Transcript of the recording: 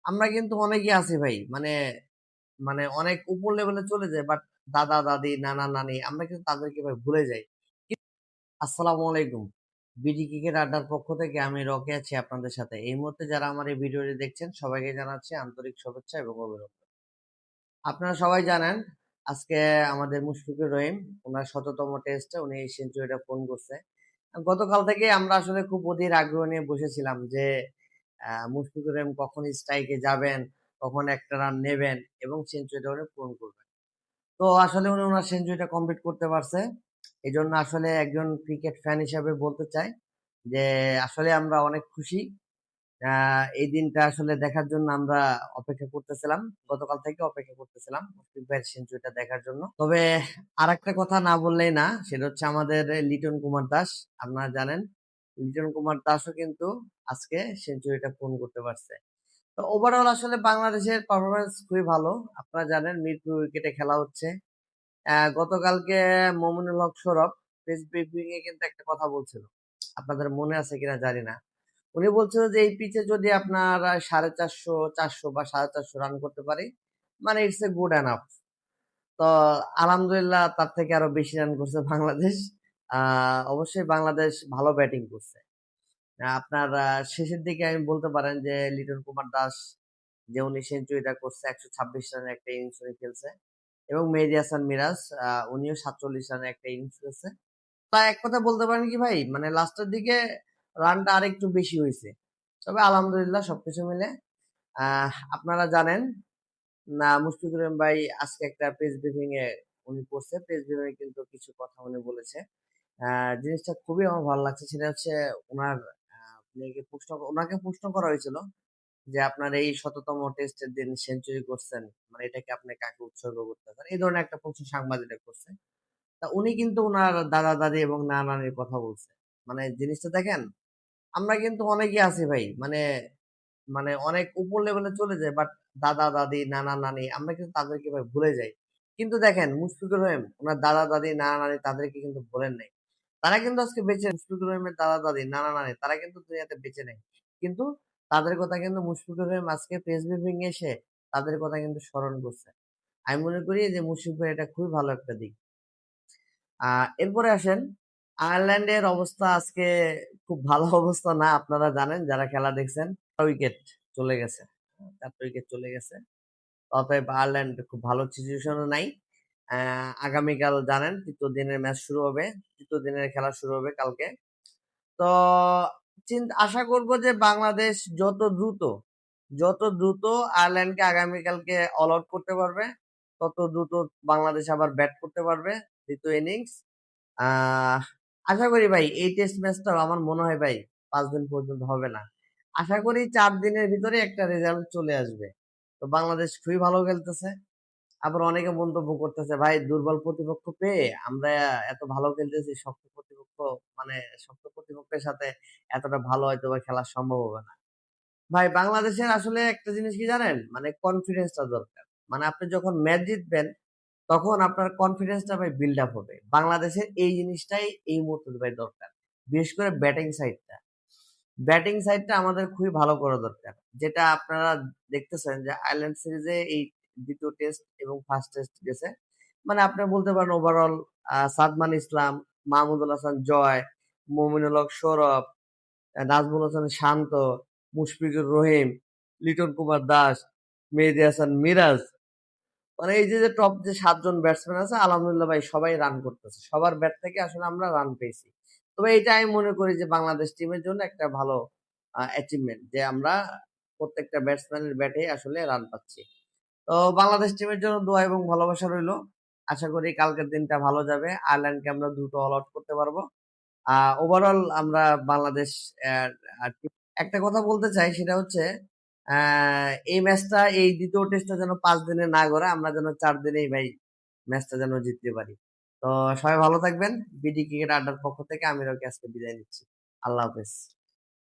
আমরা কিন্তু অনেকেই আছি ভাই। মানে মানে অনেক উপর লেভেলে চলে যাই। বাট দাদা, দাদি, নানা, নানি আমরা কিন্তু তাদেরকে ভাই ভুলে যাই। আসসালামু আলাইকুম। বিডি ক্রিকেট আড্ডার পক্ষ থেকে আমি রকি আছি আপনাদের সাথে। এই মুহূর্তে যারা আমার এই ভিডিওটি দেখছেন সবাইকে জানাচ্ছি আন্তরিক শুভেচ্ছা এবং অভিনন্দন। আপনারা সবাই জানেন আজকে আমাদের মুশফিকুর রহিম উনার ১৭তম টেস্টে উনি এই সেঞ্চুরিটা পূরণ করছে। গতকাল থেকে আমরা আসলে খুব অধীর আগ্রহ নিয়ে বসেছিলাম যে মুশফিকুর রহিম কখন স্ট্রাইকে যাবেন, কখন একটা রান নেবেন এবং সেঞ্চুরিটা উনি পূরণ করবেন। তো আসলে উনি উনার সেঞ্চুরিটা কমপ্লিট করতে পারছে। এজন্য আসলে একজন ক্রিকেট ফ্যান হিসাবে বলতে চাই যে আসলে আমরা অনেক খুশি। এই দিনটা আসলে দেখার জন্য আমরা অপেক্ষা করতেছিলাম। গতকাল থেকে অপেক্ষা করতেছিলাম মুশফিক ভাইয়ের সেঞ্চুরিটা দেখার জন্য। তবে আরেকটা কথা না বললেই না, সেটা হচ্ছে আমাদের লিটন কুমার দাস। আপনারা জানেন লিটন কুমার দাসও কিন্তু আজকে সেঞ্চুরিটা পূরণ করতে পারছে। তো ওভারঅল আসলে বাংলাদেশের পারফরম্যান্স খুবই ভালো। আপনারা জানেন মিরপুর উইকেটে খেলা হচ্ছে। গতকালকে মমিনুল হক সৌরভ প্রেস ব্রিফিং এ কিন্তু একটা কথা বলছিল। আপনাদের মনে আছে কিনা জানি না। উনি বলছিল যে এই পিচে যদি আপনার 450, 400 বা 450 রান করতে পারি, মানে ইটস এ গুড এনাফ। তো আলহামদুলিল্লাহ তার থেকে আরো বেশি রান করছে বাংলাদেশ। অবশ্যই বাংলাদেশ ভালো ব্যাটিং করছে। আপনার শেষের দিকে আমি বলতে পারেন যে লিটন কুমার দাস যে উনি সেঞ্চুরিটা করছে 126 রানের একটা ইনিংস উনি খেলছে এবং মেহেদী হাসান মিরাজ উনিও 47 রানের একটা ইনিংস খেলছে। তা এক কথা বলতে পারেন কি ভাই, মানে লাস্টের দিকে রানটা আরেকটু বেশি হয়েছে। তবে আলহামদুলিল্লাহ সবকিছু মিলে আপনারা জানেন না মুশফিকুর রহিম ভাই আজকে একটা প্রেস ব্রিফিং এ উনি করছে। প্রেস ব্রিফিং এ কিন্তু কিছু কথা উনি বলেছে। জিনিসটা খুবই আমার ভালো লাগছে। সেটা হচ্ছে উনার উনাকে প্রশ্ন করা হয়েছিল যে আপনার এই ১৭তম টেস্টের দিন সেঞ্চুরি করছেন। মানে এটাকে আপনি কাকে উৎসর্গ করতে চান? এই ধরনের একটা প্রশ্ন সাংবাদিকরা করছে। তা উনি কিন্তু উনার দাদা-দাদি এবং নানা-নানির কথা বলছে। মানে জিনিসটা দেখেন, আমরা কিন্তু অনেকেই আছি ভাই। মানে মানে অনেক উপর লেভেলে চলে যাই। বাট দাদা-দাদি, নানা-নানি আমরা কিন্তু তাদেরকে ভাই ভুলে যাই। কিন্তু দেখেন মুশফিকুর রহিম উনার দাদা-দাদি, নানা-নানি তাদেরকে কিন্তু ভোলেন নাই। তারা কিন্তু আজকে বেঁচে মুশফিকুর রহিমের দাদা-দাদি, নানা-নানি তারা কিন্তু দুনিয়াতে বেঁচে নেই। কিন্তু তাদের কথা কিন্তু মুশফিকুর রহিম আজকে প্রেস ব্রিফিং এ এসে তাদের কথা কিন্তু স্মরণ করছে। আমি মনে করি যে মুশফিক ভাই এটা খুবই ভালো একটা দিক। এরপরে আসেন আয়ারল্যান্ডের অবস্থা আজকে খুব ভালো অবস্থা না। আপনারা জানেন যারা খেলা দেখছেন। ৪ উইকেট চলে গেছে। ৪ উইকেট চলে গেছে। অতএব আয়ারল্যান্ড খুব ভালো সিচুয়েশনে নাই। আগামীকাল জানেন ৩য় দিনের ম্যাচ শুরু হবে। ৩য় দিনের খেলা শুরু হবে কালকে। তো আশা করব যে বাংলাদেশ যত দ্রুত আয়ারল্যান্ডকে আগামীকালকে অল আউট করতে পারবে, তত দ্রুত বাংলাদেশ আবার ব্যাট করতে পারবে ২য় ইনিংস। আহ আশা করি ভাই এই টেস্ট ম্যাচটাও আমার মনে হয় ভাই ৫ দিন পর্যন্ত হবে না। আশা করি ৪ দিনের ভিতরে একটা রেজাল্ট চলে আসবে। তো বাংলাদেশ খুবই ভালো খেলতেছে। আবার অনেকে মন্তব্য করতেছে ভাই দুর্বল প্রতিপক্ষ পেয়ে আমরা এত ভালো খেলতেছি, শক্ত প্রতিপক্ষের সাথে এতটা ভালো হয়তোবা খেলা সম্ভব হবে না। ভাই বাংলাদেশের আসলে একটা জিনিস কি জানেন? মানে কনফিডেন্সটা দরকার। মানে আপনি যখন ম্যাচ জিতবেন তখন আপনার কনফিডেন্সটা ভাই বিল্ড আপ হবে। বাংলাদেশের এই জিনিসটাই এই মুহূর্তে ভাই দরকার। বিশেষ করে ব্যাটিং সাইডটা। ব্যাটিং সাইডটা আমাদের খুবই ভালো করা দরকার। যেটা আপনারা দেখতেছেন যে আয়ারল্যান্ড সিরিজে এই ২য় টেস্ট এবং ফার্স্ট টেস্ট গেছে। মানে আপনি বলতে পারেন ওভারঅল সাদমান ইসলাম, মাহমুদুল হাসান জয়, মমিনুল হক সৌরভ, নাজমুল হাসান শান্ত, মুশফিকুর রহিম, লিটন কুমার দাস, মেহেদী হাসান মিরাজ, মানে এই যে টপ যে ৭ জন ব্যাটসম্যান আছে আলহামদুলিল্লাহ ভাই সবাই রান করতেছে। সবার ব্যাট থেকে আসলে আমরা রান পেয়েছি। তবে এটা আমি মনে করি যে বাংলাদেশ টিমের জন্য একটা ভালো অ্যাচিভমেন্ট যে আমরা প্রত্যেকটা ব্যাটসম্যানের ব্যাটে আসলে রান পাচ্ছি। তো বাংলাদেশ টিমের জন্য দোয়া এবং ভালোবাসা রইলো। আশা করি কালকের দিনটা ভালো যাবে। আয়ারল্যান্ডকে আমরা দ্রুত অল আউট করতে পারবো। ওভারঅল আমরা বাংলাদেশ একটা কথা বলতে চাই সেটা হচ্ছে এই ম্যাচটা এই ২য় টেস্টটা যেন ৫ দিনে না গড়ায় আমরা যেন ৪ দিনেই ভাই ম্যাচটা যেন জিততে পারি। তো সবাই ভালো থাকবেন। বিডি ক্রিকেট আড্ডার পক্ষ থেকে আমি রকি আজকে বিদায় নিচ্ছি। আল্লাহ হাফেজ।